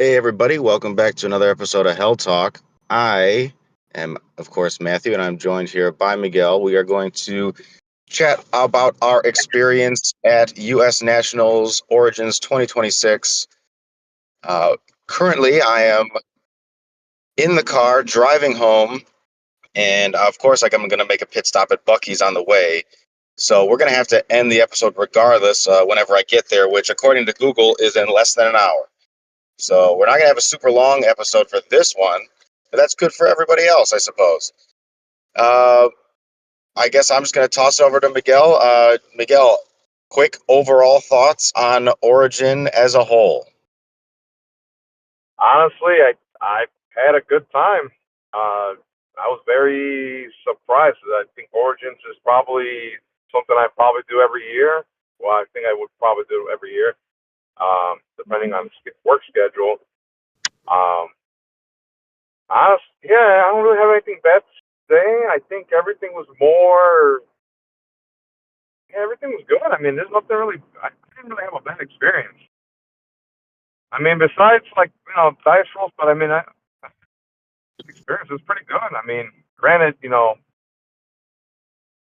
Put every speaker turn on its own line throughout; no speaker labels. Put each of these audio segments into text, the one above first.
Hey, everybody, welcome back to another episode of Hel Talk. I am, of course, Matthew, and I'm joined here by Miguel. We are going to chat about our experience at U.S. Nationals Origins 2026. Currently, I am in the car driving home, and of course, I'm going to make a pit stop at Buc-ee's on the way. So we're going to have to end the episode regardless whenever I get there, which, according to Google, is in less than an hour. So we're not going to have a super long episode for this one, but that's good for everybody else, I suppose. I guess I'm just going to toss it over to Miguel. Miguel, quick overall thoughts on Origin as a whole.
Honestly, I had a good time. I was very surprised. I think Origins is probably something I probably do every year. Well, I think I would probably do every year, depending on work schedule. Yeah, I don't really have anything bad to say. I think everything was everything was good. I mean, there's nothing really. I didn't really have a bad experience. I mean, besides dice rolls, but I mean, experience was pretty good. I mean, granted,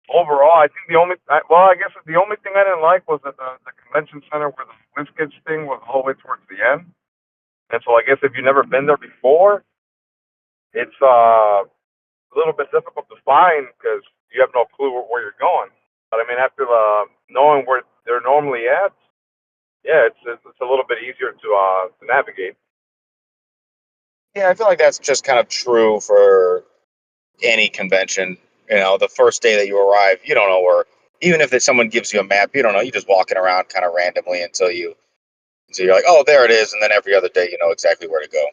overall, I think I guess the only thing I didn't like was that the convention center where the WizKids thing was all the way towards the end. And so I guess if you've never been there before, it's a little bit difficult to find because you have no clue where you're going. But I mean, after knowing where they're normally at, yeah, it's a little bit easier to navigate.
Yeah, I feel like that's just kind of true for any convention. The first day that you arrive, you don't know where. Even if someone gives you a map, you don't know. You're just walking around kind of randomly until you're like, oh, there it is, and then every other day you know exactly where to go.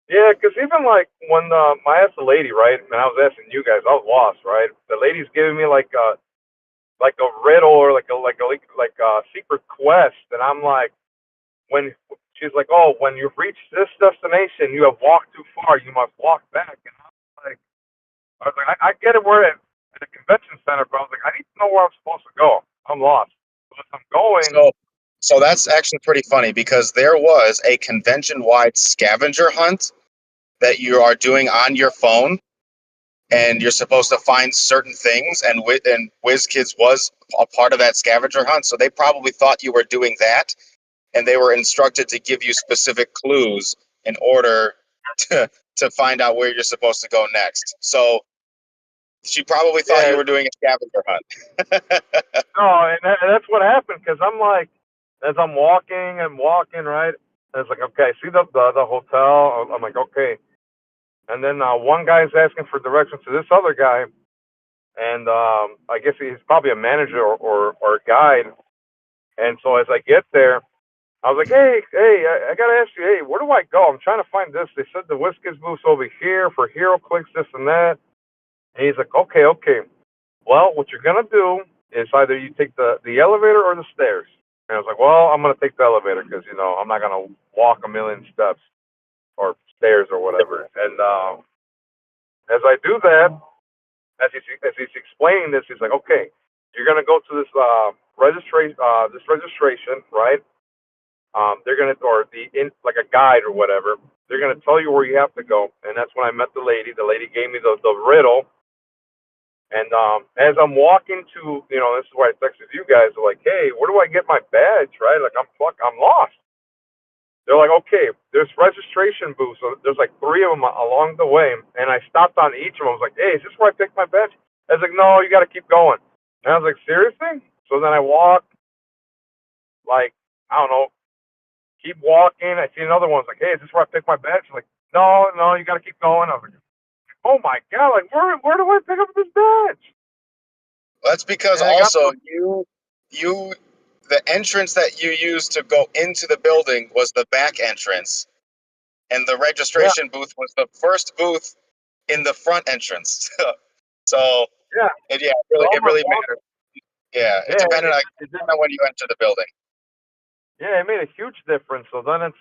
Yeah, because even like when I asked the lady, right, and I was asking you guys, I was lost, right? The lady's giving me like a riddle or like a secret quest, and I'm like, when she's like, oh, when you've reached this destination, you have walked too far, you must walk back, and I was like, I get it, we're at the convention center, but I was like, I need to know where I'm supposed to go. I'm lost. So if I'm going.
So that's actually pretty funny because there was a convention-wide scavenger hunt that you are doing on your phone, and you're supposed to find certain things, and WizKids was a part of that scavenger hunt, so they probably thought you were doing that, and they were instructed to give you specific clues in order to find out where you're supposed to go next. So she probably thought you were doing a scavenger hunt.
No, and that's what happened because I'm like, as I'm walking, right? And it's like, okay, see the hotel. I'm like, okay. And then one guy's asking for directions to this other guy, and I guess he's probably a manager or a guide. And so as I get there, I was like, hey, I gotta ask you, hey, where do I go? I'm trying to find this. They said the WizKids booth's over here for HeroClix, this and that. And he's like, okay. Well, what you're gonna do is either you take the elevator or the stairs. And I was like, well, I'm gonna take the elevator because I'm not gonna walk a million steps or stairs or whatever. And as I do that, as he's explaining this, he's like, okay, you're gonna go to this registration, right? They're gonna like a guide or whatever. They're gonna tell you where you have to go, and that's when I met the lady. The lady gave me the riddle, and as I'm walking to, this is why I texted you guys. They're like, hey, where do I get my badge? Right? Like I'm lost. They're like, okay, there's registration booths. So there's like 3 of them along the way, and I stopped on each of them. I was like, hey, is this where I pick my badge? I was like, no, you got to keep going. And I was like, seriously? So then I walked, like, I don't know, keep walking. I see another one. I was like, hey, is this where I pick my badge? Like, no, you got to keep going. I was like, oh my god, like where do I pick up this badge?
Well, that's because also the entrance that you used to go into the building was the back entrance, and the registration booth was the first booth in the front entrance. So it really mattered. Yeah, it depended on when you enter the building.
Yeah, it made a huge difference. So then it's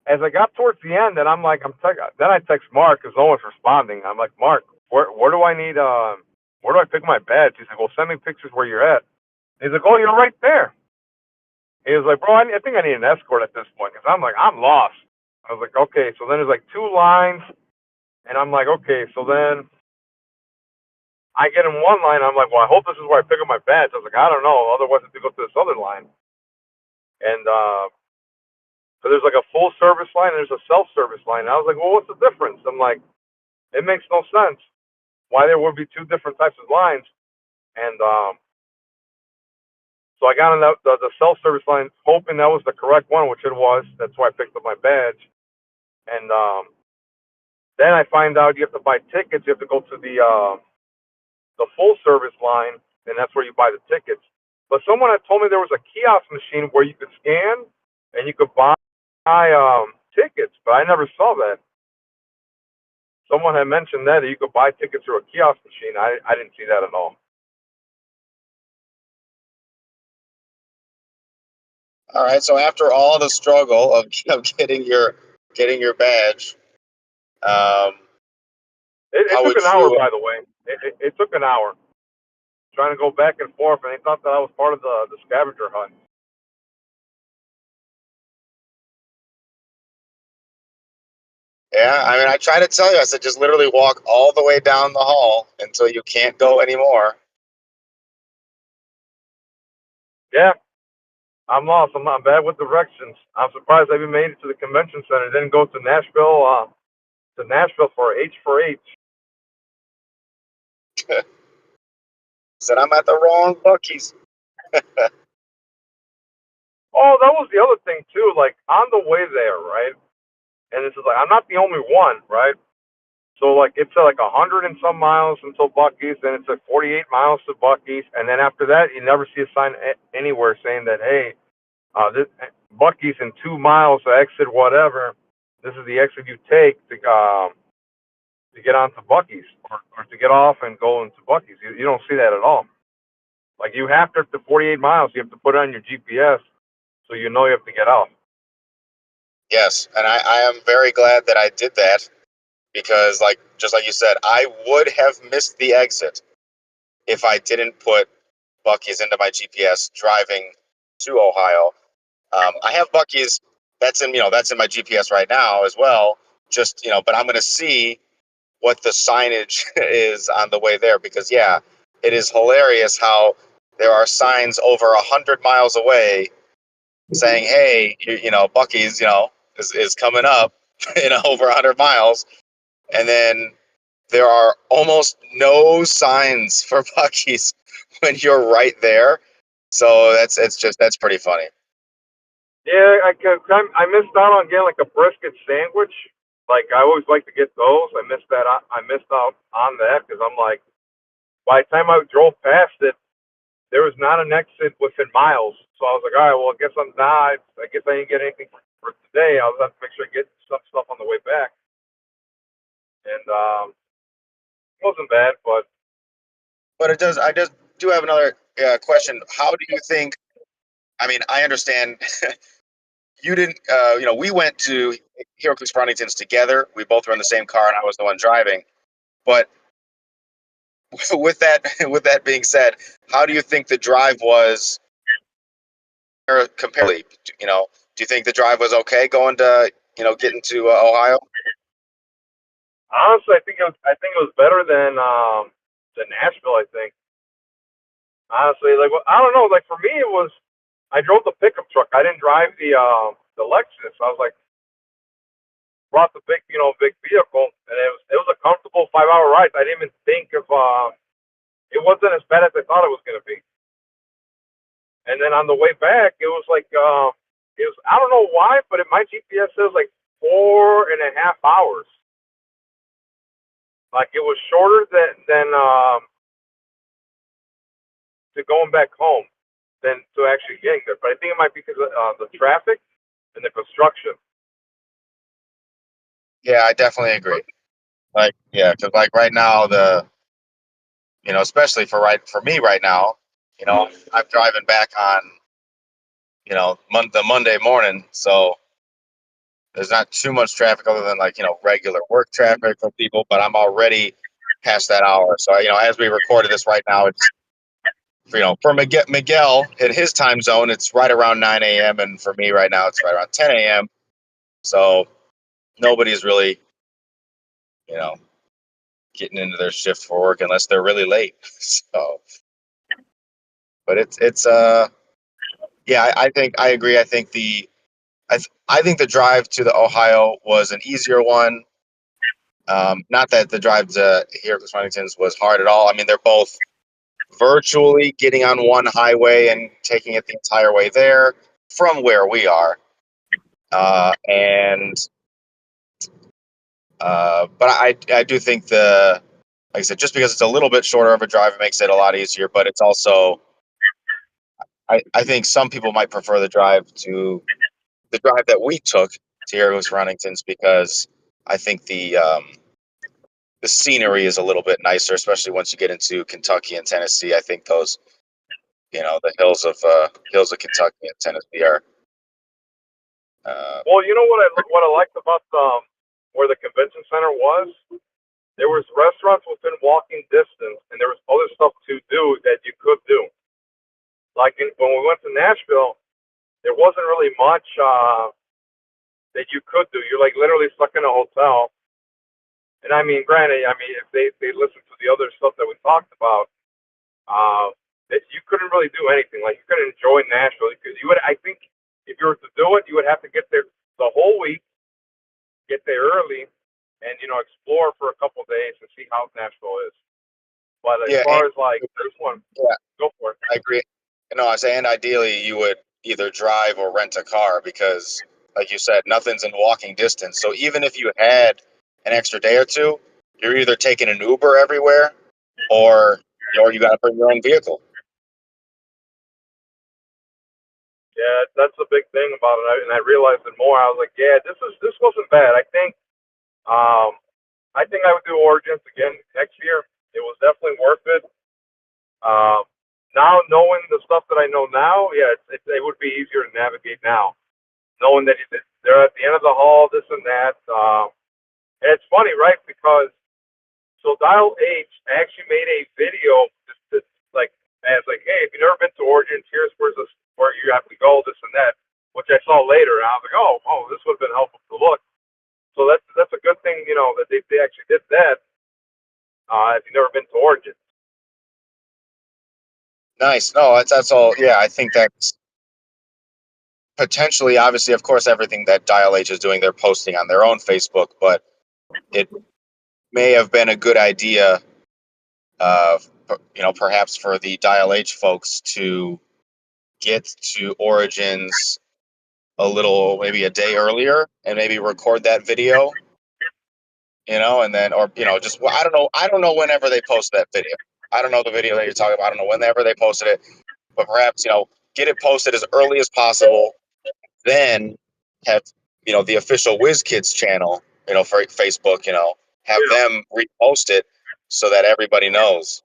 as I got towards the end, and I'm like, then I text Mark because no one's responding. I'm like, Mark, where do I need where do I pick my badge? He's like, well, send me pictures where you're at. He's like, oh, you're right there. He was like, bro, I think I need an escort at this point because I'm like, I'm lost. I was like, okay. So then there's like 2 lines, and I'm like, okay. So then I get in one line. I'm like, well, I hope this is where I pick up my badge. I was like, I don't know. Otherwise, I have to go to this other line. And so there's like a full service line and there's a self service line. And I was like, well, what's the difference? I'm like, it makes no sense why there would be two different types of lines. And so I got on the self service line, hoping that was the correct one, which it was. That's why I picked up my badge. And then I find out you have to buy tickets. You have to go to the full service line, and that's where you buy the tickets. But someone had told me there was a kiosk machine where you could scan and you could buy tickets, but I never saw that. Someone had mentioned that you could buy tickets through a kiosk machine. I didn't see that at all.
All right. So after all the struggle of getting your badge,
It
how
took
would
an hour,
you?
by the way. It took an hour trying to go back and forth, and they thought that I was part of the scavenger hunt.
Yeah, I mean, I try to tell you. I said just literally walk all the way down the hall until you can't go anymore.
Yeah, I'm lost. I'm not bad with directions. I'm surprised I even made it to the convention center. Didn't go to Nashville for H for H.
Said I'm at the wrong Buc-ee's.
Oh, that was the other thing too. Like on the way there, right? And this is like I'm not the only one, right? So like it's like 100 and some miles until Buc-ee's, then it's like 48 miles to Buc-ee's, and then after that you never see a sign anywhere saying that hey, this Buc-ee's in 2 miles to exit whatever. This is the exit you take to get onto Buc-ee's or to get off and go into Buc-ee's. You don't see that at all. Like you have to after 48 miles, you have to put it on your GPS so you know you have to get off.
Yes, and I am very glad that I did that because, like, just like you said, I would have missed the exit if I didn't put Buc-ee's into my GPS driving to Ohio. I have Buc-ee's. That's in my GPS right now as well. Just but I'm going to see what the signage is on the way there because yeah, it is hilarious how there are signs over 100 miles away saying, "Hey, Buc-ee's, is coming up in over 100 miles," and then there are almost no signs for Buc-ee's when you're right there. So that's pretty funny.
Yeah, I missed out on getting like a brisket sandwich. Like I always like to get those. I missed that. I missed out on that because I'm like, by the time I drove past it, there was not an exit within miles. So I was like, all right, well, I guess I'm not. I guess I didn't get anything for today. I'll have to make sure I get some stuff on the way back. And it wasn't bad, but
But it does. I just do have another question. How do you think? I mean, I understand you didn't. We went to HeroClix Farmington's together. We both were in the same car, and I was the one driving. But with that being said, how do you think the drive was comparatively? Do you think the drive was okay going to getting to Ohio?
honestly, I think it was better than Nashville. I think honestly, like well, I don't know. Like for me, it was I drove the pickup truck. I didn't drive the Lexus. I was like brought the big vehicle, and it was a comfortable 5 hour ride. I didn't even think of it wasn't as bad as I thought it was gonna be. And then on the way back, it was like it was I don't know why, but my GPS says like 4.5 hours. Like it was shorter than to going back home than to actually getting there. But I think it might be because of the traffic and the construction.
Yeah, I definitely agree. Like, yeah, because like right now, especially for me right now, I'm driving back on, the Monday morning, so there's not too much traffic other than like, regular work traffic for people, but I'm already past that hour. So, as we recorded this right now, for Miguel in his time zone, it's right around 9 a.m. And for me right now, it's right around 10 a.m. So nobody's really, you know, getting into their shift for work unless they're really late. So, but it's yeah, I think I agree. I think the drive to the Ohio was an easier one. Not that the drive to HeroClix Huntington's was hard at all. I mean, they're both virtually getting on one highway and taking it the entire way there from where we are. And but I do think like I said, just because it's a little bit shorter of a drive, it makes it a lot easier. But it's also, I think some people might prefer the drive that we took to HeroClix Huntington's because I think the scenery is a little bit nicer, especially once you get into Kentucky and Tennessee. I think those, the hills of Kentucky and Tennessee are.
Well, you know what I liked about where the convention center was? There was restaurants within walking distance, and there was other stuff to do that you could do. Like when we went to Nashville, there wasn't really much that you could do. You're like literally stuck in a hotel. And I mean, granted, if they listened to the other stuff that we talked about, that you couldn't really do anything. Like you couldn't enjoy Nashville because I think, if you were to do it, you would have to get there the whole week, get there early, and explore for a couple of days and see how Nashville is. But as far as like this one,
yeah,
go for it.
I agree. I was saying ideally you would either drive or rent a car because, like you said, nothing's in walking distance. So even if you had an extra day or two, you're either taking an Uber everywhere, or you got to bring your own vehicle.
Yeah, that's the big thing about it, and I realized it more. I was like, yeah, this wasn't bad. I think I would do Origins again next year. It was definitely worth it. Now knowing the stuff that I know now, yeah, it would be easier to navigate now, knowing that they're at the end of the hall, this and that. And it's funny, right? Because so Dial H actually made a video just like as like, hey, if you've never been to Origins, here's where you have to go, this and that, which I saw later, and I was like, oh, this would have been helpful to look. So that's a good thing, that they actually did that. If you've never been to Origins.
Nice. No, that's all. Yeah, I think that's potentially, obviously, of course, everything that Dial H is doing, they're posting on their own Facebook, but it may have been a good idea, perhaps for the Dial H folks to get to Origins maybe a day earlier and maybe record that video, and then, or, just, well, I don't know whenever they post that video. I don't know the video that you're talking about. I don't know whenever they posted it, but perhaps, get it posted as early as possible, then have, the official WizKids channel, for Facebook, have them repost it so that everybody knows.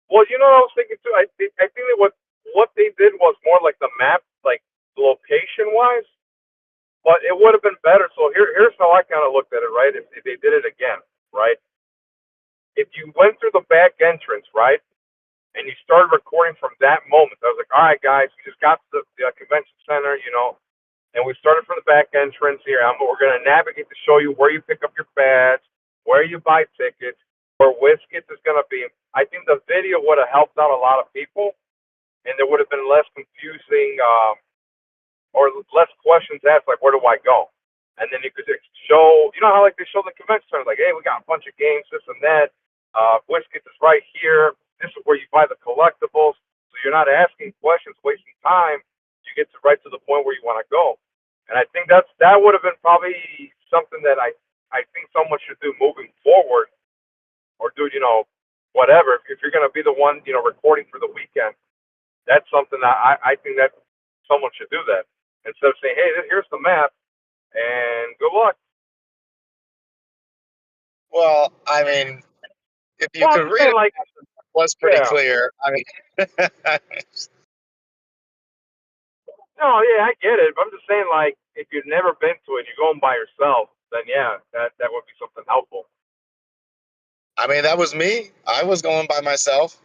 Well, what I was thinking too. I think that what they did was more like the map, like location wise, but it would have been better. So here's how I kind of looked at it, right? If they did it again, right? If you went through the back entrance, right, and you started recording from that moment, I was like, all right, guys, we just got to the convention center, and we started from the back entrance here. We're going to navigate to show you where you pick up your badge, where you buy tickets, where WizKids is going to be. I think the video would have helped out a lot of people, and there would have been less confusing or less questions asked, like, where do I go? And then you could show, how like they show the convention center, like, hey, we got a bunch of games, this and that. WizKids is right here. This is where you buy the collectibles. So you're not asking questions, wasting time. You get right to the point where you want to go. And I think that would have been probably something that I think someone should do moving forward, or do, whatever. If you're going to be the one, recording for the weekend, that's something that I think that someone should do that. Instead of saying, hey, here's the map, and good luck.
Well, I mean, if you could read it,
like,
it was pretty clear. I mean,
no, yeah, I get it. But I'm just saying, like, if you've never been to it, you're going by yourself, then yeah, that would be something helpful.
I mean, that was me. I was going by myself.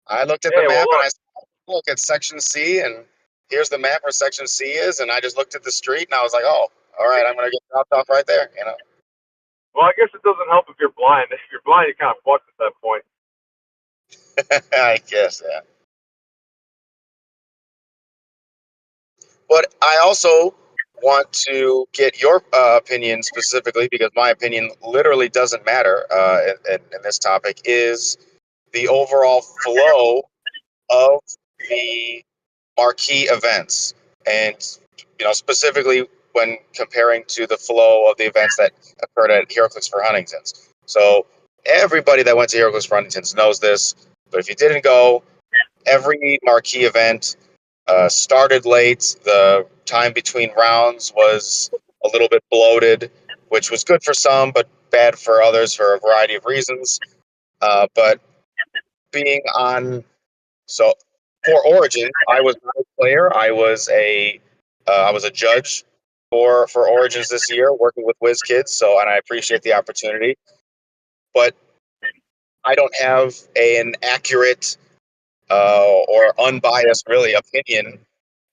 I looked at the
Hey, well,
map and
look.
I said, look, it's section C, and here's the map where section C is, and I just looked at the street and I was like, oh, all right, I'm gonna get dropped off right there.
Well, I guess it doesn't help if you're blind. If you're blind, you're kind of fucked at that point.
I guess, yeah. But I also want to get your opinion specifically, because my opinion literally doesn't matter in this topic, is the overall flow of the marquee events. And, specifically when comparing to the flow of the events that occurred at HeroClix for Huntington's. So everybody that went to HeroClix for Huntington's knows this, but if you didn't go, every marquee event started late. The time between rounds was a little bit bloated, which was good for some, but bad for others for a variety of reasons. But being on, so for Origin, I was not a player. I was a judge for Origins this year, working with WizKids. So, and I appreciate the opportunity, but I don't have an accurate or unbiased, really, opinion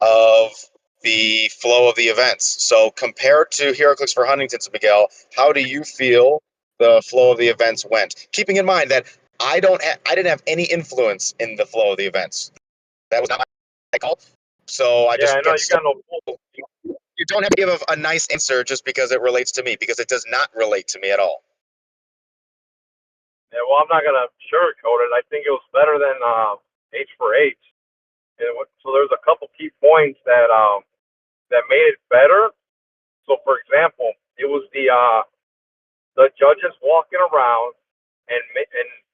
of the flow of the events. So, compared to HeroClix for Huntington's, Miguel, how do you feel the flow of the events went? Keeping in mind that I didn't have any influence in the flow of the events. That was not my call. So I
Yeah,
just
I know
get
you got no.
you don't have to give a nice answer just because it relates to me, because it does not relate to me at all.
Yeah, well, I'm not gonna sugarcoat it. I think it was better than H for H. So there's a couple key points that made it better. So, for example, it was the judges walking around and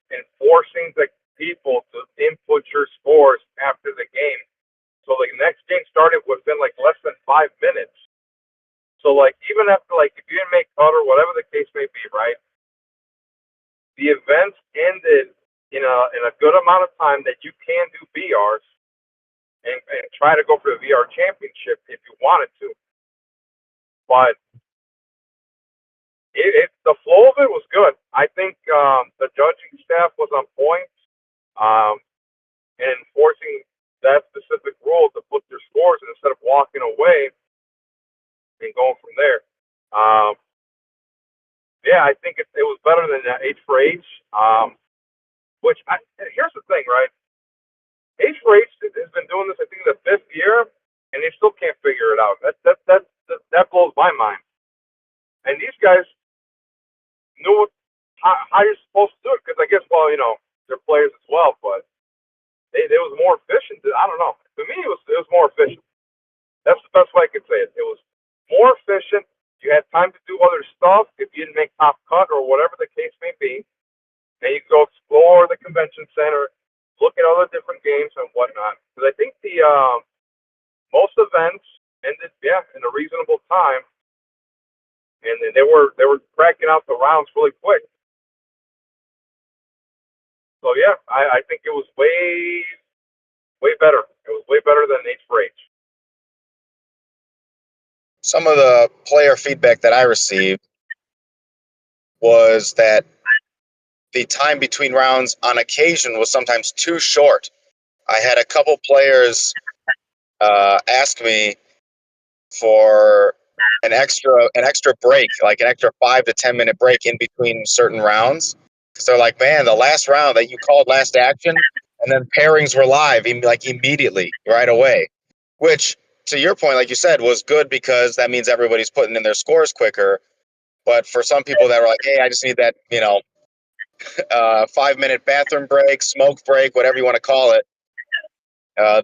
enforcing the people to input your scores after the game. So the next game started within like less than 5 minutes. So like even after like if you didn't make cut or whatever the case may be, right? The events ended in a good amount of time that you can do VRs and try to go for the VR championship if you wanted to. But the flow of it was good. I think the judging staff was on point in enforcing that specific rule to put their scores in instead of walking away and going from there. Yeah, I think it was better than H for H. Here's the thing, right? H for H has been doing this, I think, the 5th year, and they still can't figure it out. That blows my mind. And these guys knew how you're supposed to do it, because I guess, well, they're players as well, but it was more efficient. I don't know. To me, it was more efficient. That's the best way I could say it. It was more efficient. You had time to do other stuff if you didn't make top cut or whatever the case may be. And you could go explore the convention center, look at other different games and whatnot. Because I think the most events ended, in a reasonable time, and then they were cracking out the rounds really quick. So yeah, I think it was way better. It was way better than H for H.
Some of the player feedback that I received was that the time between rounds on occasion was sometimes too short. I had a couple players ask me for an extra break, like an extra 5 to 10 minute break in between certain rounds, because they're like, man, the last round that you called last action, and then pairings were live, like immediately, right away. Which, to your point, like you said, was good because that means everybody's putting in their scores quicker. But for some people that were like, hey, I just need that, 5 minute bathroom break, smoke break, whatever you want to call it,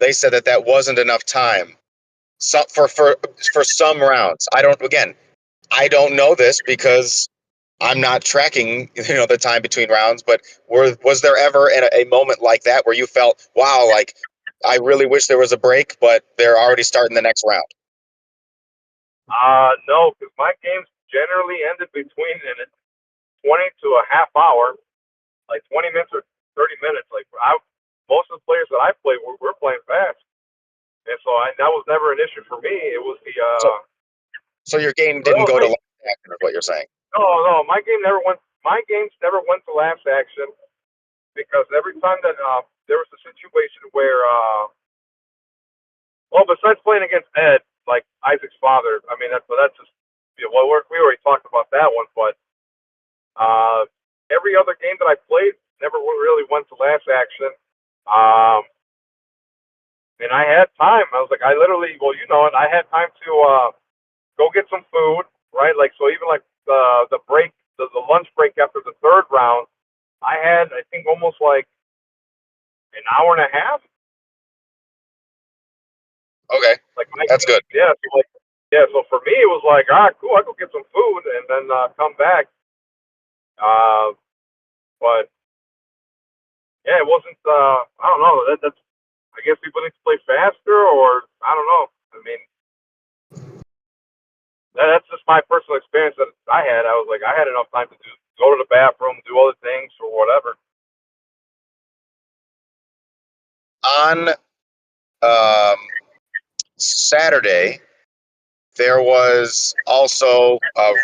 they said that wasn't enough time. So for some rounds, I don't know this because I'm not tracking, the time between rounds. But was there ever a moment like that where you felt, wow, like I really wish there was a break, but they're already starting the next round?
No, because my games generally ended between 20 to a half hour, like 20 minutes or 30 minutes. Like most of the players that I play were playing fast, and so that was never an issue for me. It was the
So your game didn't go to last action, is what you're saying?
no, my games never went to last action because every time that there was a situation where, well, besides playing against Ed, like Isaac's father, I mean, that's just, well, we already talked about that one, but every other game that I played never really went to last action. And I had time. I was like, I literally, well, you know it, I had time to go get some food, right? Like, so even like the break, the lunch break after the third round, I had, I think, almost like an hour and a half.
Okay,
Like,
that's good.
yeah, so like, yeah. So for me, it was like, cool. I go get some food and then come back. Uh, but yeah, it wasn't. I don't know. That's. I guess people need to play faster, or I don't know. I mean, that's just my personal experience that I had. I was like, I had enough time to go to the bathroom, do other things, or whatever.
On Saturday, there was also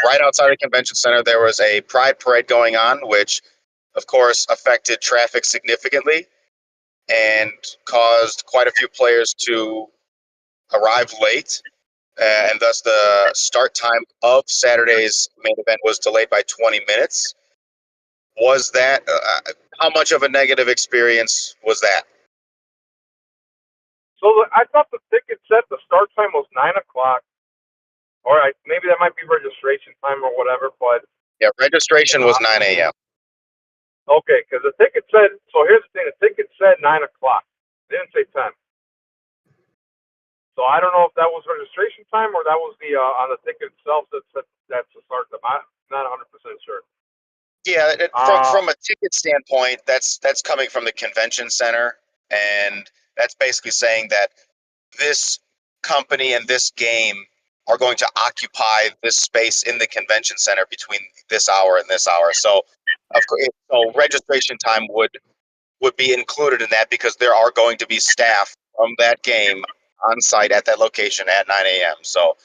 right outside the convention center, there was a pride parade going on, which of course affected traffic significantly and caused quite a few players to arrive late. And thus the start time of Saturday's main event was delayed by 20 minutes. Was that, how much of a negative experience was that?
So I thought the ticket said the start time was 9 o'clock, or maybe that might be registration time or whatever. But
Yeah, registration was 9 a.m.
okay, because the ticket said. So here's the thing: the ticket said 9 o'clock. It didn't say 10. So I don't know if that was registration time or that was the on the ticket itself that said that's the start time. I'm not 100% sure.
Yeah, from a ticket standpoint, that's coming from the convention center, and that's basically saying that this company and this game are going to occupy this space in the convention center between this hour and this hour. So, of course, so registration time would be included in that because there are going to be staff from that game on site at that location at 9 a.m. So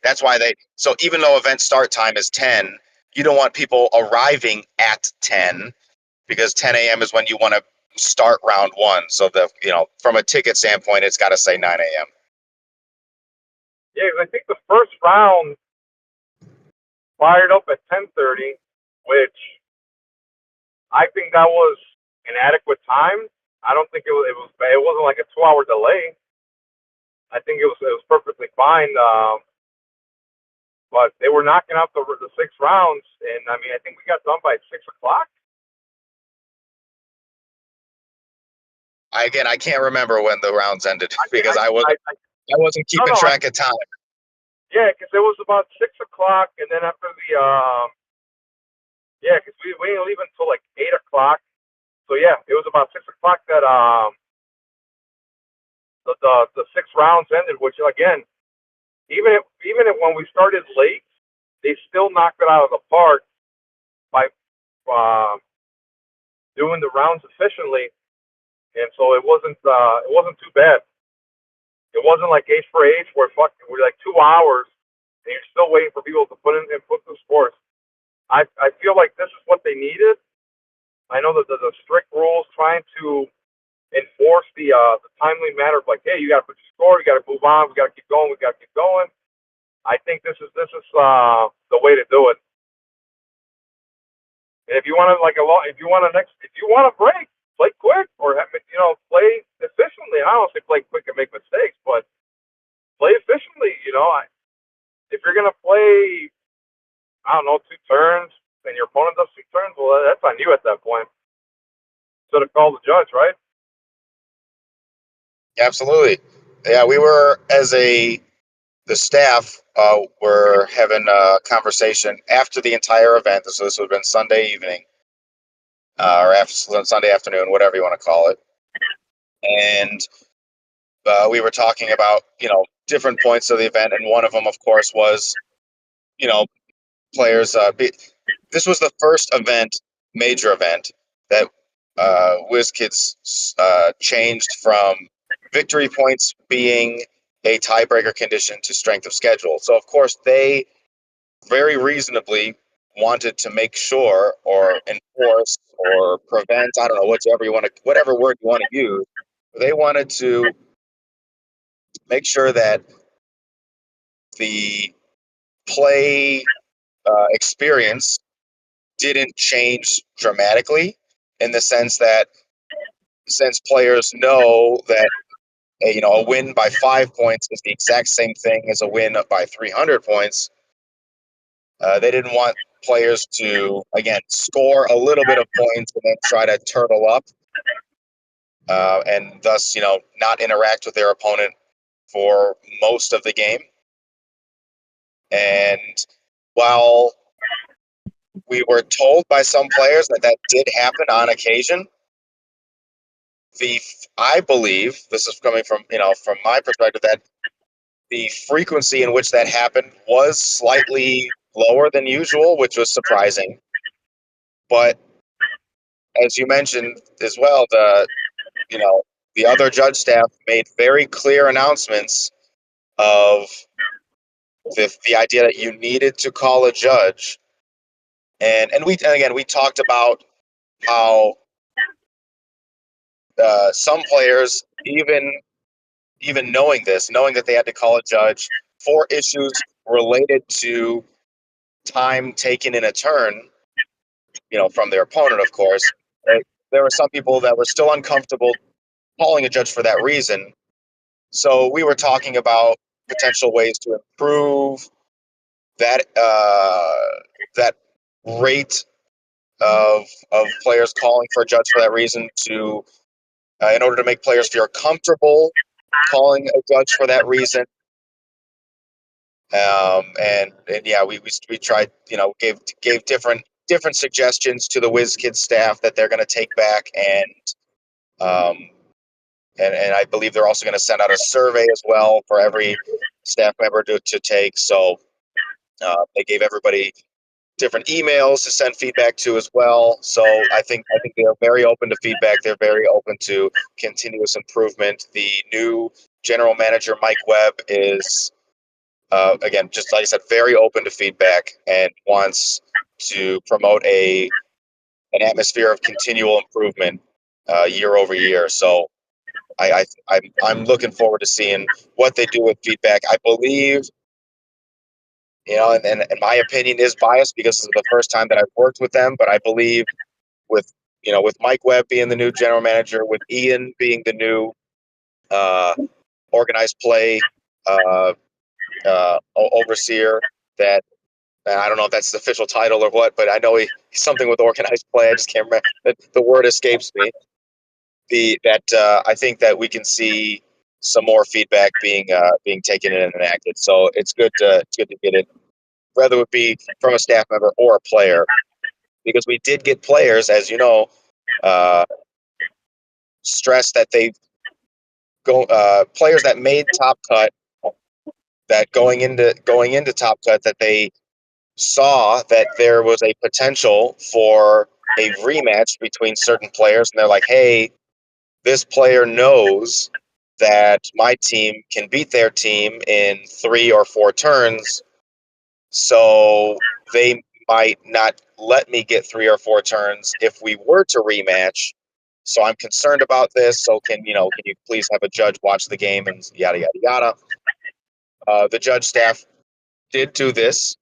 that's why so even though event start time is 10, you don't want people arriving at 10 because 10 a.m. is when you want to start round one. So from a ticket standpoint, it's got to say 9 a.m.
Yeah, I think the first round fired up at 10:30, which I think that was an adequate time. I don't think it wasn't like a 2 hour delay. I think it was perfectly fine. But they were knocking out the 6 rounds, and I mean I think we got done by 6 o'clock.
I can't remember when the rounds ended because I wasn't keeping
no,
track of time.
yeah, because it was about 6 o'clock, and then after the yeah, because we didn't leave until like 8 o'clock. So yeah, it was about 6 o'clock that the 6 rounds ended. Which again, even if when we started late, they still knocked it out of the park by doing the rounds efficiently, and so it wasn't too bad. It wasn't like H for H where we're like 2 hours and you're still waiting for people to put the scores. I feel like this is what they needed. I know that the strict rules trying to enforce the timely manner of like, hey, you got to put your score, you got to move on, we got to keep going, we got to keep going. I think this is the way to do it. And if you want to if you want to break, play quick or play efficiently. I don't say play quick and make mistakes, but play efficiently. If you're gonna play, I don't know, 2 turns and your opponent does 2 turns, well, that's on you at that point. So to call the judge, right?
Absolutely. Yeah, we were the staff were having a conversation after the entire event. So this would have been Sunday evening or after Sunday afternoon, whatever you want to call it. And we were talking about different points of the event, and one of them, of course, was players. This was the first major event that WizKids changed from victory points being a tiebreaker condition to strength of schedule. So, of course, they very reasonably wanted to make sure or enforce or prevent, I don't know, whatever word you want to use, they wanted to make sure that the play experience didn't change dramatically, in the sense that since players know that a win by 5 points is the exact same thing as a win by 300 points, they didn't want players to, again, score a little bit of points and then try to turtle up, and thus, not interact with their opponent for most of the game. And while we were told by some players that that did happen on occasion, I believe, this is coming from from my perspective, that the frequency in which that happened was slightly lower than usual, which was surprising. But as you mentioned as well, the other judge staff made very clear announcements of the idea that you needed to call a judge, and again we talked about how some players, even knowing that they had to call a judge for issues related to time taken in a turn, from their opponent, of course, there were some people that were still uncomfortable calling a judge for that reason. So we were talking about potential ways to improve that rate of players calling for a judge for that reason, in order to make players feel comfortable calling a judge for that reason. And yeah, we tried, gave different suggestions to the WizKids staff that they're going to take back, um, and I believe they're also going to send out a survey as well for every staff member to take. So they gave everybody different emails to send feedback to as well. So I think they are very open to feedback. They're very open to continuous improvement. The new general manager, Mike Webb, is again, just like I said, very open to feedback and wants to promote an atmosphere of continual improvement year over year. So I'm looking forward to seeing what they do with feedback. I believe, and my opinion is biased because this is the first time that I've worked with them, but I believe with with Mike Webb being the new general manager, with Ian being the new organized play overseer, that I don't know if that's the official title or what, but I know he's something with organized play. I just can't remember. The word escapes me. I think that we can see some more feedback being taken in and enacted. So it's good to get it, whether it be from a staff member or a player, because we did get players, as you know, stress that they players that made Top Cut, that going into Top Cut, that they saw that there was a potential for a rematch between certain players, and they're like, hey, this player knows that my team can beat their team in 3 or 4 turns, so they might not let me get 3 or 4 turns if we were to rematch. So I'm concerned about this. So can you please have a judge watch the game, and yada yada yada. The judge staff did do this,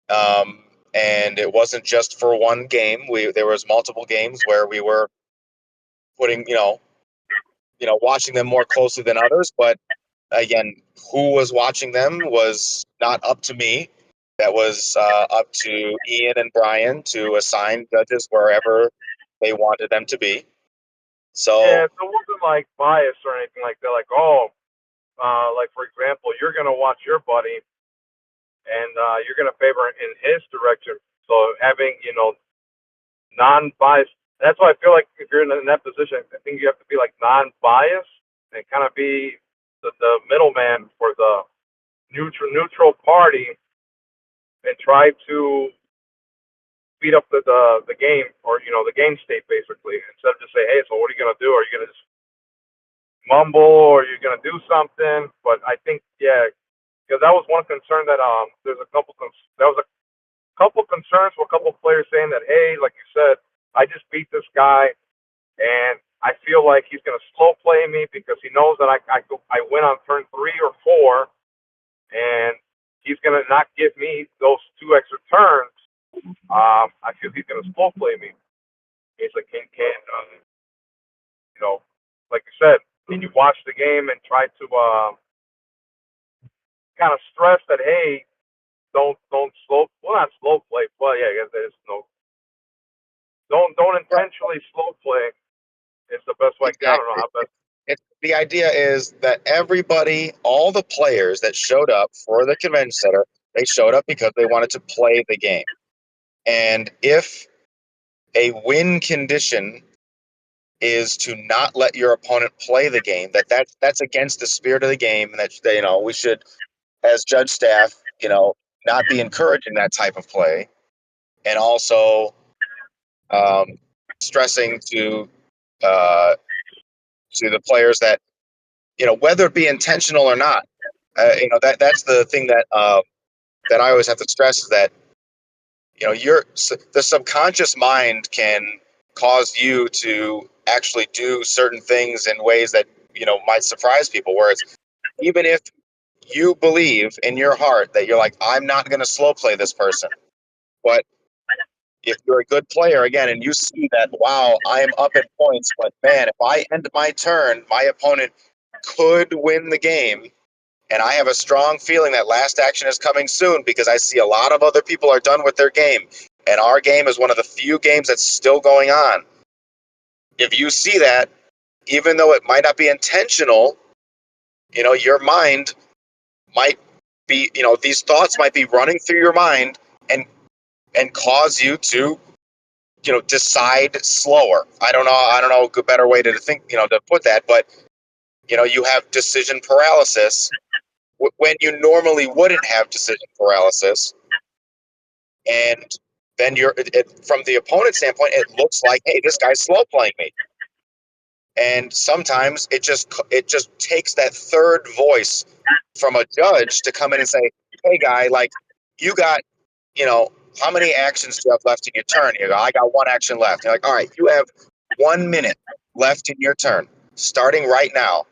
and it wasn't just for one game. There was multiple games where we were putting watching them more closely than others. But again, who was watching them was not up to me. That was up to Ian and Brian to assign judges wherever they wanted them to be. So
yeah, so it wasn't like bias or anything like that. Like, oh, like for example, you're gonna watch your buddy, and you're gonna favor in his direction. So having non-biased. That's why I feel like if you're in that position, I think you have to be like non-biased and kind of be the middleman for the neutral party and try to speed up the game, or the game state, basically, instead of just say, hey, so what are you gonna do? Are you gonna just mumble, or are you gonna do something? But I think, yeah, because that was one concern that there's a couple that was couple concerns with a couple players saying that, hey, like you said, I just beat this guy, and I feel like he's going to slow play me because he knows that I win on turn 3 or 4, and he's going to not give me those 2 extra turns. I feel he's going to slow play me. He's like, you know, like you said, can you watch the game and try to kind of stress that, hey, don't not slow play, but yeah, I guess there's no, don't intentionally slow play. It's the best way. I don't know
Exactly.
how best.
The idea is that everybody, all the players that showed up for the convention center, they showed up because they wanted to play the game. And if a win condition is to not let your opponent play the game, that's against the spirit of the game, and that we should, as judge staff, not be encouraging that type of play, and also stressing to the players that whether it be intentional or not, that's the thing that I always have to stress is that the subconscious mind can cause you to actually do certain things in ways that might surprise people. Where it's even if you believe in your heart that you're like, I'm not going to slow play this person, but if you're a good player again and you see that, wow, I am up in points, but man, if I end my turn, my opponent could win the game. And I have a strong feeling that last action is coming soon because I see a lot of other people are done with their game. And our game is one of the few games that's still going on. If you see that, even though it might not be intentional, your mind might be, these thoughts might be running through your mind and cause you to, decide slower. I don't know a better way to think, to put that, but you have decision paralysis when you normally wouldn't have decision paralysis. And then from the opponent's standpoint, it looks like, hey, this guy's slow playing me. And sometimes it just takes that third voice from a judge to come in and say, hey, guy, like, you got, how many actions do you have left in your turn? You go, I got 1 action left. You're like, all right, you have 1 minute left in your turn, starting right now,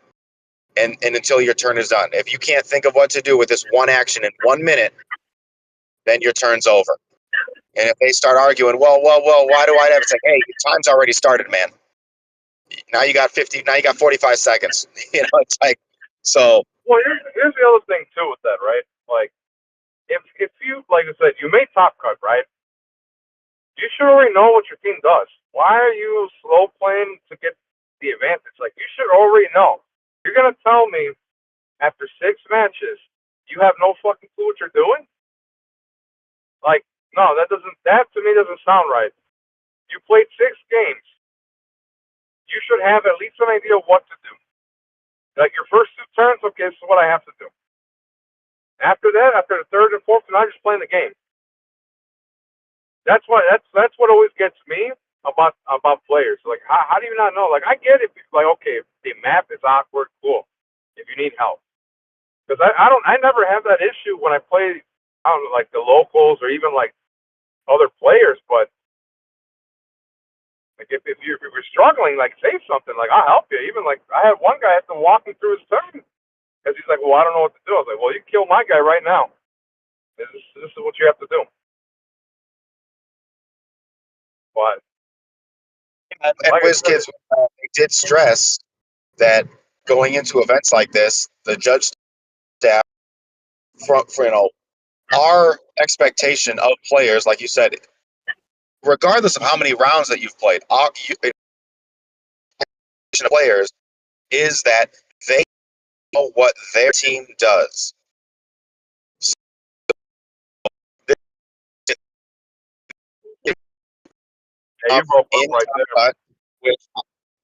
and until your turn is done. If you can't think of what to do with this 1 action in 1 minute, then your turn's over. And if they start arguing, well, why do I have? It's like, hey, your time's already started, man. Now you got 45 seconds. It's like, so.
Well, here's the other thing too with that, right? Like, if you, like I said, you made top cut, right? You should already know what your team does. Why are you slow playing to get the advantage? Like, you should already know. You're gonna tell me after 6 matches you have no fucking clue what you're doing? Like, no, that to me doesn't sound right. You played 6 games. You should have at least an idea of what to do. Like, your first 2 turns, okay, this is what I have to do. After that, after the 3rd and 4th, I'm just playing the game. That's what always gets me about players. Like, how do you not know? Like, I get it. Like, okay, if the map is awkward, cool. If you need help, because I never have that issue when I play, I don't know, like the locals or even like other players. But like, if you're struggling, like, say something. Like, I'll help you. Even like, I had one guy have to walk me through his turn because he's like, well, I don't know what to do. I was like, well, you kill my guy right now. This is what you have to do. But
And
like I said,
WizKids, they did stress that going into events like this, the judge staff, for our expectation of players, like you said, regardless of how many rounds that you've played, our expectation of players is that they know what their team does. So
hey, you broke up
in
right there.
with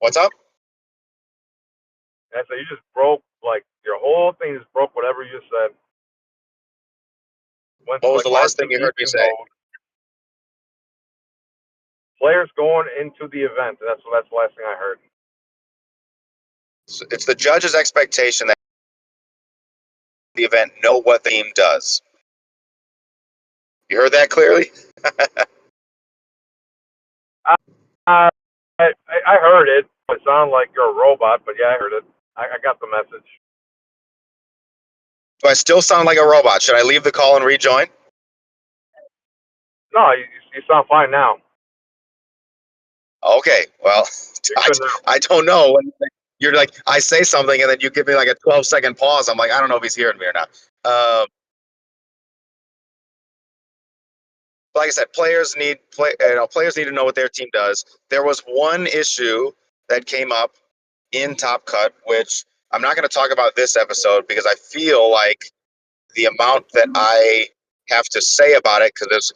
what's up?
And so you just broke, like, your whole thing just broke whatever you just said. Went to
What was
like
the last thing you heard me
R2D2
say?
mode. Players going into the event. That's the last thing I heard.
So it's the judge's expectation that the event know what the team does. You heard that clearly?
I, I heard it. It sounded like you're a robot, but yeah, I heard it. I got the message.
Do I still sound like a robot? Should I leave the call and rejoin?
No, you sound fine now.
Okay, well,
You're good now.
I don't know. You're like, I say something and then you give me like a 12-second pause. I'm like, I don't know if he's hearing me or not. Like I said, players need to know what their team does. There was one issue that came up in Top Cut, which I'm not going to talk about this episode because I feel like the amount that I have to say about it, because there's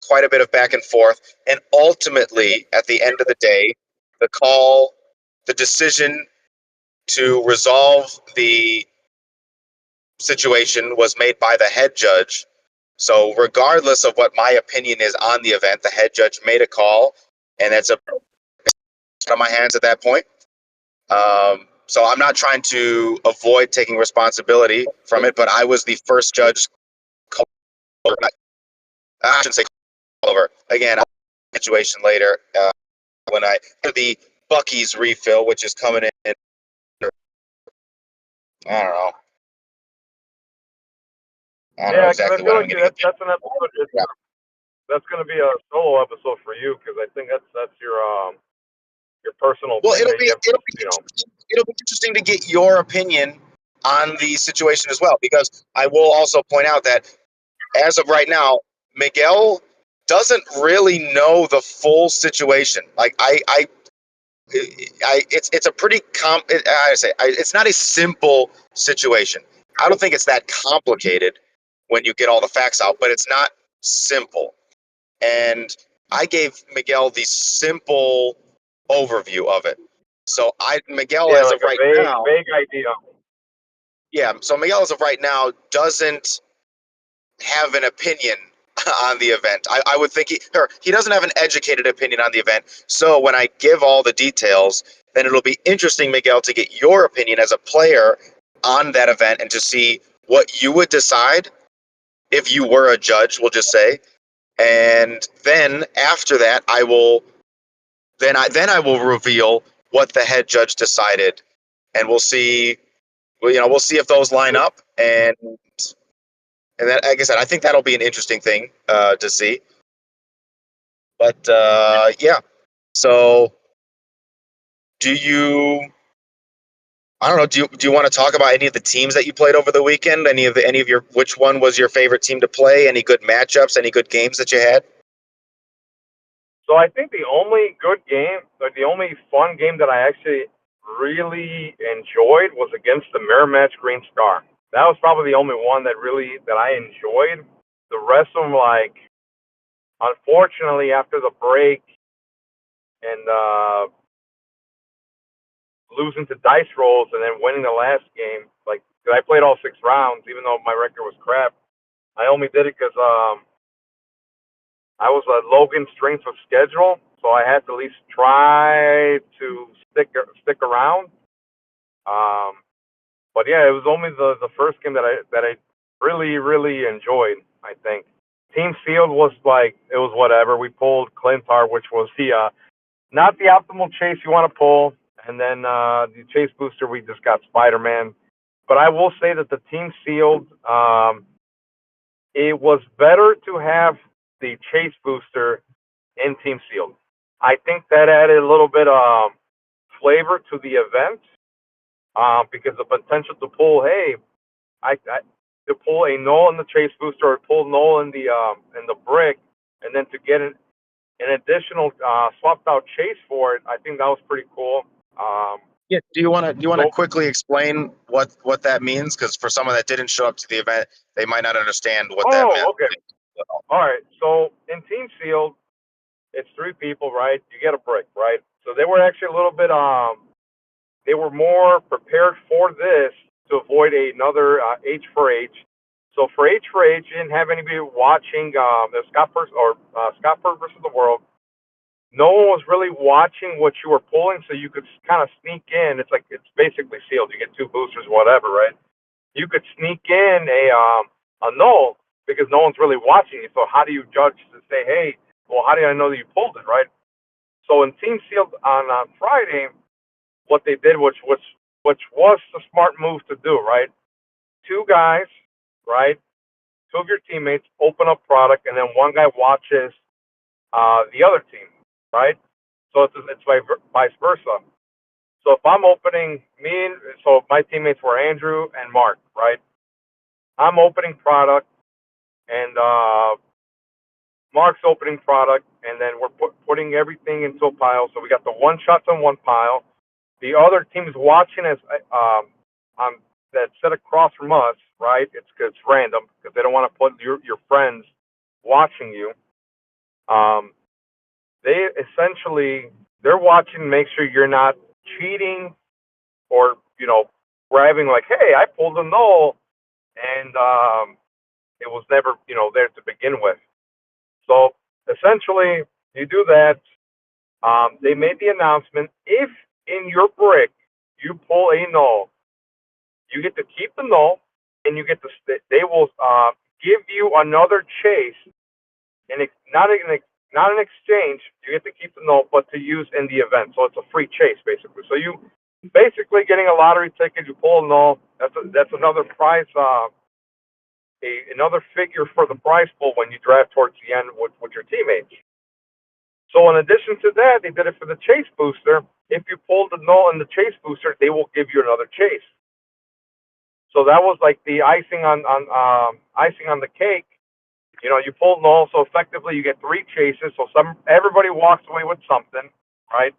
quite a bit of back and forth, and ultimately, at the end of the day, the decision to resolve the situation was made by the head judge. So regardless of what my opinion is on the event, the head judge made a call, and it's out of my hands at that point. So I'm not trying to avoid taking responsibility from it, but I was the first judge. I shouldn't say over. Again, I'll situation later when I hear the Buc-ee's refill, which is coming in. I don't know. I don't know
Yeah, because I
exactly
feel
when I'm
like
going to get
that's an episode.
yeah.
That's going to be a solo episode for you because I think that's your personal
Well,
thing that you have to,
it'll be interesting to get your opinion on the situation as well, because I will also point out that as of right now, Miguel doesn't really know the full situation. Like it's a pretty it's not a simple situation. I don't think it's that complicated when you get all the facts out, but it's not simple. And I gave Miguel the simple overview of it. So Miguel
yeah,
as
like
of
a
right now,
vague idea.
yeah. So Miguel as of right now doesn't have an opinion on the event. I would think he doesn't have an educated opinion on the event. So when I give all the details, then it'll be interesting, Miguel, to get your opinion as a player on that event and to see what you would decide if you were a judge, we'll just say. And then after that, I will reveal what the head judge decided, and we'll see. We'll see if those line up, and that, like I said, I think that'll be an interesting thing to see. But yeah, so do you? I don't know. Do you want to talk about any of the teams that you played over the weekend? Any of your which one was your favorite team to play? Any good matchups? Any good games that you had?
So I think the only good game, or the only fun game that I actually really enjoyed was against the Mirror Match Green Star. That was probably the only one that I enjoyed. The rest of them, like, unfortunately, after the break and losing to dice rolls and then winning the last game, like, 'cause I played all 6 rounds, even though my record was crap. I only did it because I was a Logan strength of schedule, so I had to at least try to stick around. Um, but yeah, it was only the first game that I really enjoyed. I think Team Field was like, it was whatever. We pulled Clintar, which was the not the optimal chase you want to pull, and then the chase booster we just got Spider-Man. But I will say that the Team Field, it was better to have the chase booster in Team Sealed. I think that added a little bit flavor to the event because the potential to pull, hey, to pull a null in the chase booster or pull null in the brick, and then to get an additional swapped out chase for it, I think that was pretty cool.
Yeah. Do you want to quickly explain what that means? Because for someone that didn't show up to the event, they might not understand what that meant.
Okay. All right. So in Team Sealed, it's 3 people, right? You get a brick, right? So they were actually a little bit they were more prepared for this to avoid another H for H. So for H, you didn't have anybody watching the Scott First or Scott First versus the World. No one was really watching what you were pulling, so you could kind of sneak in. It's basically sealed. You get 2 boosters, whatever, right? You could sneak in a null, because no one's really watching you. So how do you judge to say, hey, well, how do I know that you pulled it, right? So in Team Sealed on Friday, what they did, which was the smart move to do, right? Two guys, right? Two of your teammates open up product, and then one guy watches the other team, right? So it's vice versa. So if I'm opening, so my teammates were Andrew and Mark, right? I'm opening product, and Mark's opening product, and then we're putting everything into a pile. So we got the one shots on one pile. The other team's watching us on that set across from us, right? It's random because they don't want to put your friends watching you. They essentially they're watching to make sure you're not cheating or grabbing like, hey, I pulled a null, and it was never there to begin with. So essentially, you do that. They made the announcement: if in your brick you pull a null, you get to keep the null, and you get to. They will give you another chase, and not an exchange. You get to keep the null, but to use in the event. So it's a free chase, basically. So you basically getting a lottery ticket. You pull a null. That's another prize. Another figure for the prize pool when you draft towards the end with your teammates. So in addition to that, they did it for the chase booster. If you pull the null in the chase booster, they will give you another chase. So that was like the icing on the cake. You pull null, so effectively you get 3 chases. So everybody walks away with something, right?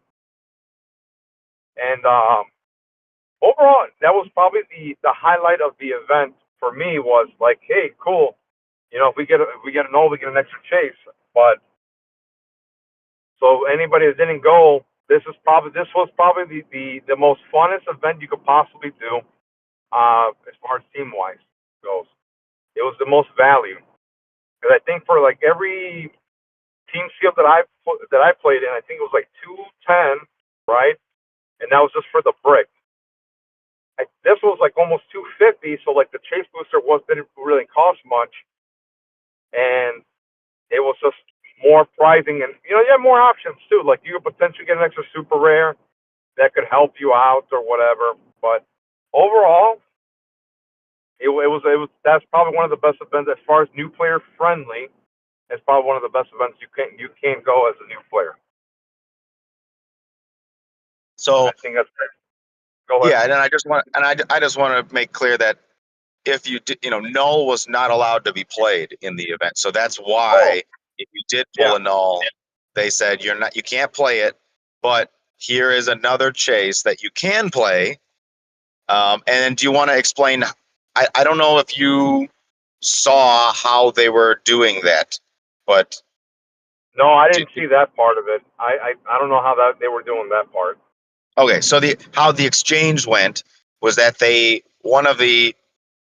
And overall, that was probably the highlight of the event for me. Was like, hey, cool. If we get a null, we get an extra chase. But so anybody that didn't go, this was probably the most funnest event you could possibly do, as far as team wise goes. It was the most value, because I think for like every team field that I played in, I think it was like 210, right? And that was just for the brick. This was like almost 250, so like the chase booster didn't really cost much, and it was just more pricing, and you have more options too. Like you could potentially get an extra super rare that could help you out or whatever. But overall, it was that's probably one of the best events as far as new player friendly. It's probably one of the best events you can go as a new player.
So
I think that's fair. Go ahead.
yeah, and I just want to make clear that if you did, null was not allowed to be played in the event. So that's why if you did pull a null, they said you can't play it, but here is another chase that you can play. And do you want to explain? I don't know if you saw how they were doing that, but
no, I didn't see that part of it. I don't know how they were doing that part.
Okay, so how the exchange went was that one of the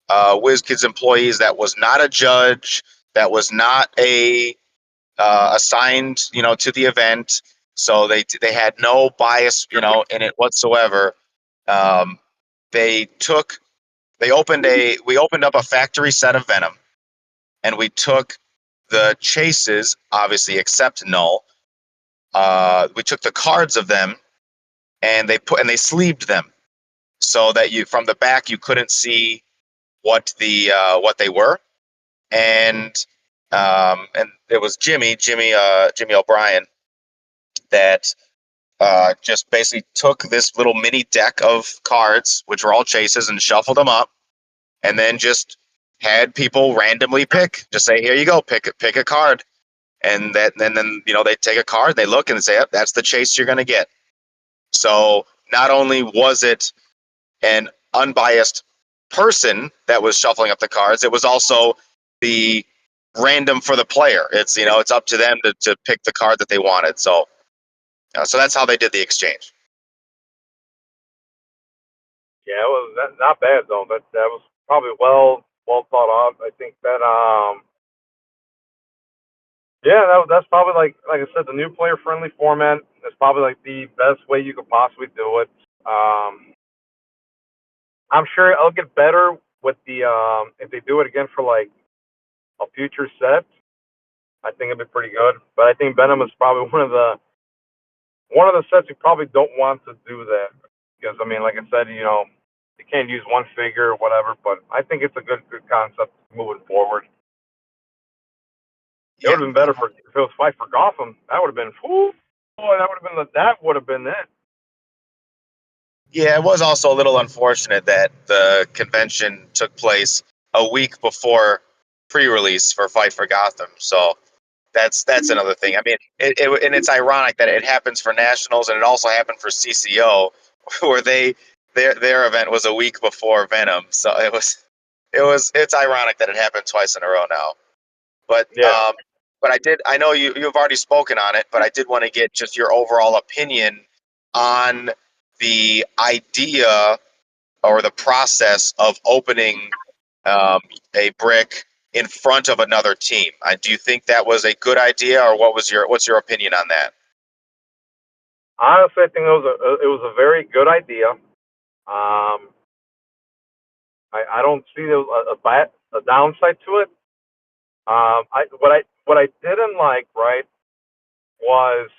WizKids employees that was not a judge, that was not assigned, to the event, so they had no bias, in it whatsoever. We opened up a factory set of Venom, and we took the chases, obviously except null. We took the cards of them, and they sleeved them so that from the back you couldn't see what they were, and it was Jimmy O'Brien that just basically took this little mini deck of cards, which were all chases, and shuffled them up, and then just had people randomly just say, here you go, pick a card, and then they take a card, they look and say, yep, that's the chase you're going to get. So not only was it an unbiased person that was shuffling up the cards, it was also the random for the player. It's it's up to them to pick the card that they wanted. So that's how they did the exchange.
Yeah, it was not bad though. That was probably well thought out. I think that yeah, that's probably like I said, the new player friendly format is probably like the best way you could possibly do it. I'm sure it'll get better with the if they do it again for like a future set, I think it'd be pretty good. But I think Venom is probably one of the sets you probably don't want to do that because I mean, like I said, you can't use one figure or whatever. But I think it's a good concept moving forward. It
Yeah,
would have been better for if it was Fight for Gotham. That would have been, whew, boy, that would have been it.
yeah. It was also a little unfortunate that the convention took place a week before pre-release for Fight for Gotham. So that's another thing. I mean, and it's ironic that it happens for Nationals and it also happened for CCO, where their event was a week before Venom. So it's ironic that it happened twice in a row now. But
Yeah.
I know you've already spoken on it, but I did want to get just your overall opinion on the idea or the process of opening a brick in front of another team. Do you think that was a good idea, or what's your opinion on that?
Honestly, I think it was a very good idea. I don't see a downside to it. What I didn't like, right, was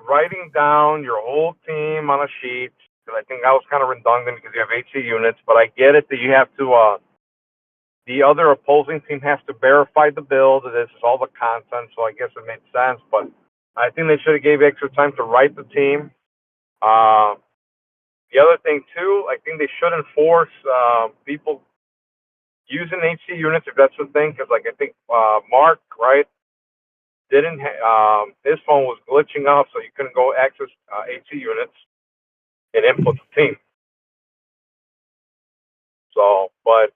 writing down your whole team on a sheet, because I think that was kind of redundant because you have HC units. But I get it that you have to. The other opposing team has to verify the build. This is all the content, so I guess it made sense. But I think they should have gave extra time to write the team. Uh, the other thing too, I think they should enforce people using HC units if that's the thing, because like I think Mark, right, didn't his phone was glitching out, so you couldn't go access HC units and input the team. So, but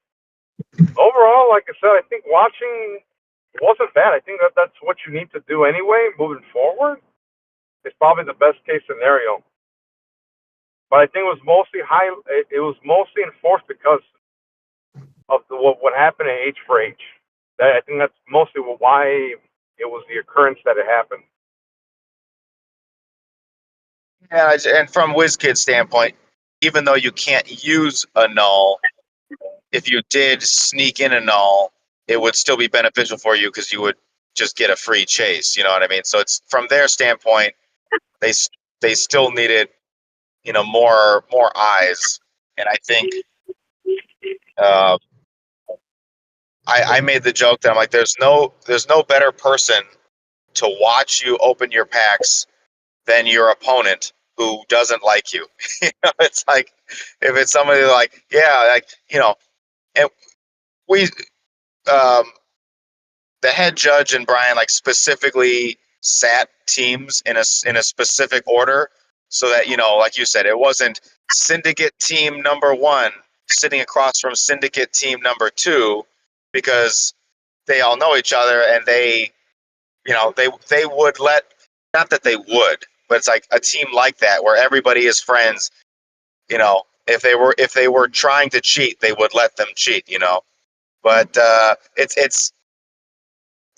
overall, like I said, I think watching wasn't bad. I think that's what you need to do anyway, moving forward. It's probably the best case scenario. But I think it was mostly It was mostly enforced because of what happened in H for H. I think that's mostly why it was the occurrence that it happened.
Yeah, and from WizKid's standpoint, even though you can't use a null, if you did sneak in a null, it would still be beneficial for you because you would just get a free chase. You know what I mean? So it's from their standpoint, they they still needed more eyes, and I think uh, I made the joke that I'm like, there's no better person to watch you open your packs than your opponent who doesn't like you. It's like if it's somebody like, yeah, like and we um, the head judge and Brian like specifically sat teams in a specific order so that like you said, it wasn't syndicate team number 1 sitting across from syndicate team number 2, because they all know each other and they would let, not that they would, but it's like a team like that where everybody is friends. If they were trying to cheat, they would let them cheat. But it's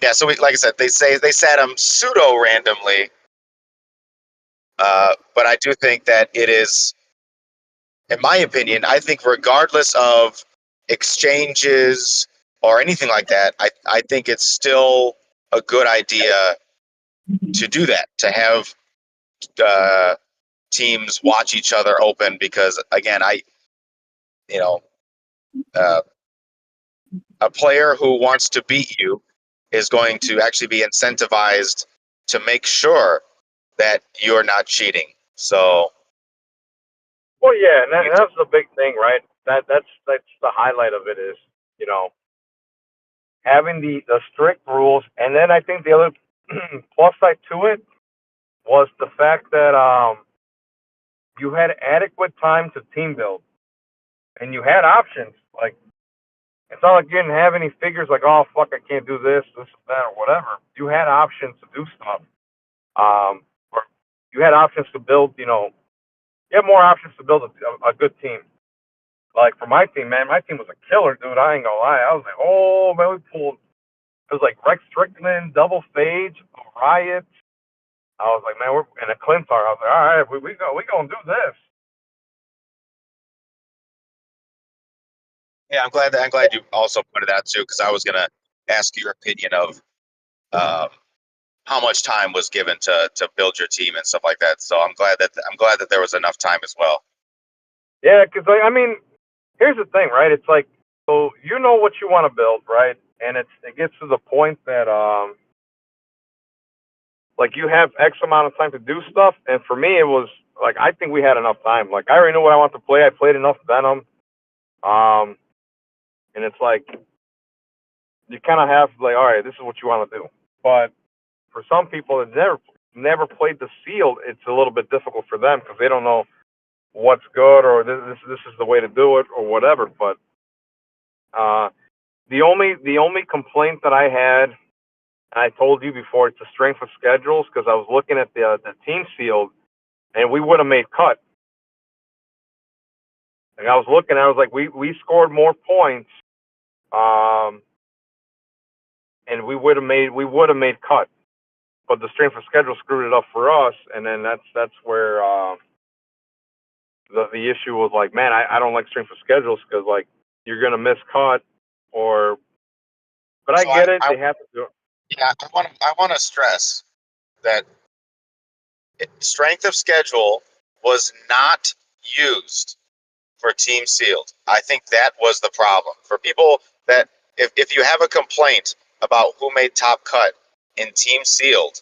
yeah. So like I said, they sat them pseudo randomly, but I do think that it is, in my opinion, I think regardless of exchanges or anything like that, I think it's still a good idea to do that, to have uh, teams watch each other open, because again, you know uh, a player who wants to beat you is going to actually be incentivized to make sure that you're not cheating. So,
Well, yeah, and that's the big thing, right? That's the highlight of it is you know having the strict rules, and then I think the other plus side to it was the fact that you had adequate time to team build, and you had options. Like it's not like you didn't have any figures like, oh fuck, I can't do this, that, or whatever. You had options to do stuff. Or you had options to build. You have more options to build a good team. Like for my team, man, my team was a killer, dude. I ain't gonna lie. I was like, oh man, we pulled. It was like Rex Strickland, Double Phage, Riot. I was like, man, we're in a Clintar. I was like, all right, we gonna do this.
Yeah, I'm glad you also pointed that too, because I was gonna ask your opinion of um, how much time was given to build your team and stuff like that. So I'm glad that there was enough time as well.
Yeah, because I mean, here's the thing, right? It's like, so you know what you want to build, right? And it gets to the point that like you have X amount of time to do stuff. And for me, it was like I think we had enough time. Like I already knew what I wanted to play. I played enough Venom, and it's like you kind of have like, all right, this is what you want to do. But for some people that never played the sealed, it's a little bit difficult for them because they don't know what's good or this is the way to do it or whatever. But the only complaint that I had, and I told you before, it's the strength of schedules because I was looking at the team sealed, and we would have made cut. Like I was looking, I was like, we scored more points, and we would have made cut, but the strength of schedule screwed it up for us, and then that's where the issue was like, man, I don't like strength of schedules because like you're gonna miss cut or, but I
So
get it, they have to do it.
yeah, I want to stress that strength of schedule was not used for team sealed. I think that was the problem for people that if you have a complaint about who made top cut in team sealed,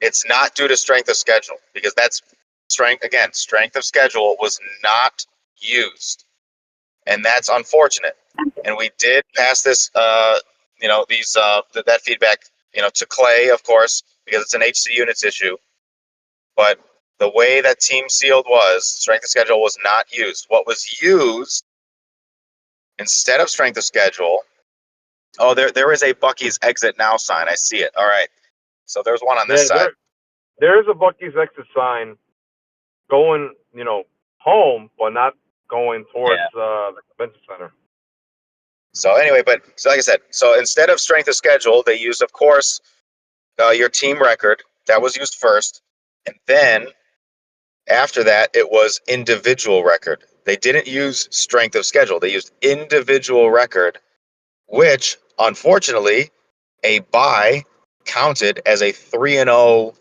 it's not due to strength of schedule because that's strength of schedule was not used, and that's unfortunate. And we did pass this, that feedback, to Clay, of course, because it's an HC units issue. But the way that team sealed was, strength of schedule was not used. What was used instead of strength of schedule? Oh, there is a Buc-ee's exit now sign. I see it. All right. So there's one on this
Yeah,
side.
there's a Buc-ee's exit sign going, home, but not going towards the convention center.
So anyway, so like I said, so instead of strength of schedule, they used, of course, your team record. That was used first, and then after that, it was individual record. They didn't use strength of schedule. They used individual record, which unfortunately, a bye counted as a 3-0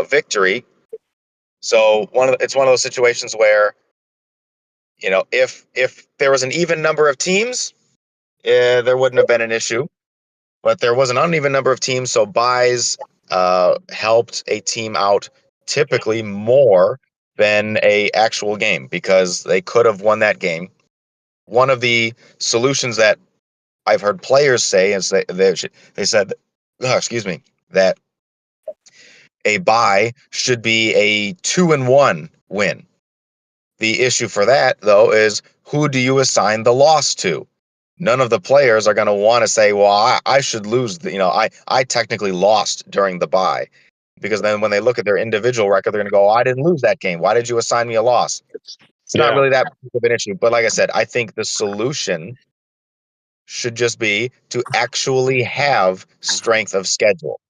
victory. So it's one of those situations where, if there was an even number of teams, there wouldn't have been an issue. But there was an uneven number of teams, so buys helped a team out typically more than a actual game because they could have won that game. One of the solutions that I've heard players say is they said, oh, excuse me, that a bye should be a 2-1 win. The issue for that, though, is who do you assign the loss to? None of the players are going to want to say, well, I should lose. I technically lost during the bye. Because then when they look at their individual record, they're going to go, I didn't lose that game. Why did you assign me a loss? It's not
Yeah.
really that big of an issue. But like I said, I think the solution should just be to actually have strength of schedule.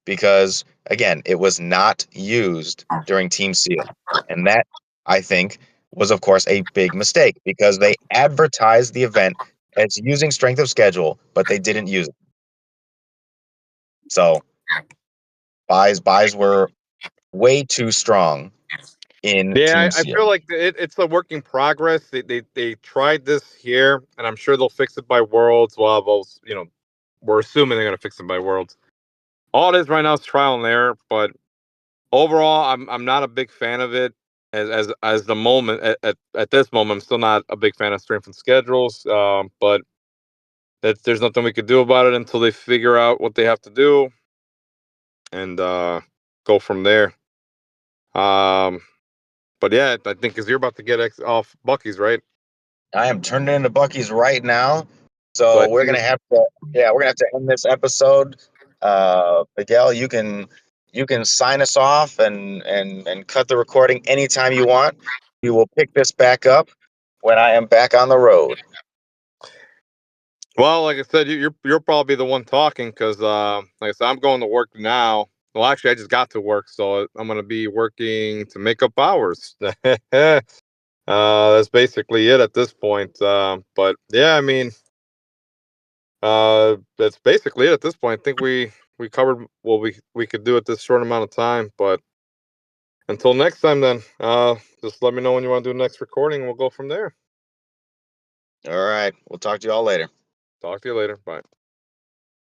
Because, again, it was not used during Team Seal. And that, I think, was, of course, a big mistake because they advertised the event as using strength of schedule, but they didn't use it. So buys were way too strong in
Yeah,
Team
I
Seal.
feel like it's a work in progress. They tried this here, and I'm sure they'll fix it by Worlds. Well, we're assuming they're gonna fix it by Worlds. All it is right now is trial and error, but overall, I'm not a big fan of it. As the moment at this moment, I'm still not a big fan of strength and schedules. But there's nothing we could do about it until they figure out what they have to do and go from there. But yeah, I think because you're about to get off Buc-ee's, right?
I am turning into Buc-ee's right now.
So I
So we're
see
gonna
this.
have to end this episode. Miguel, you can sign us off and cut the recording anytime you want. We will pick this back up when I am back on the road.
Well, like I said, you're probably the one talking because, like I said, I'm going to work now. Well, actually, I just got to work, so I'm going to be working to make up hours. That's basically it at this point. But yeah, I mean, that's basically it at this point. I think we covered what we could do at this short amount of time. But until next time, then, just let me know when you want to do the next recording, and we'll go from there.
All right. We'll talk to you all later.
Talk to you later. Bye.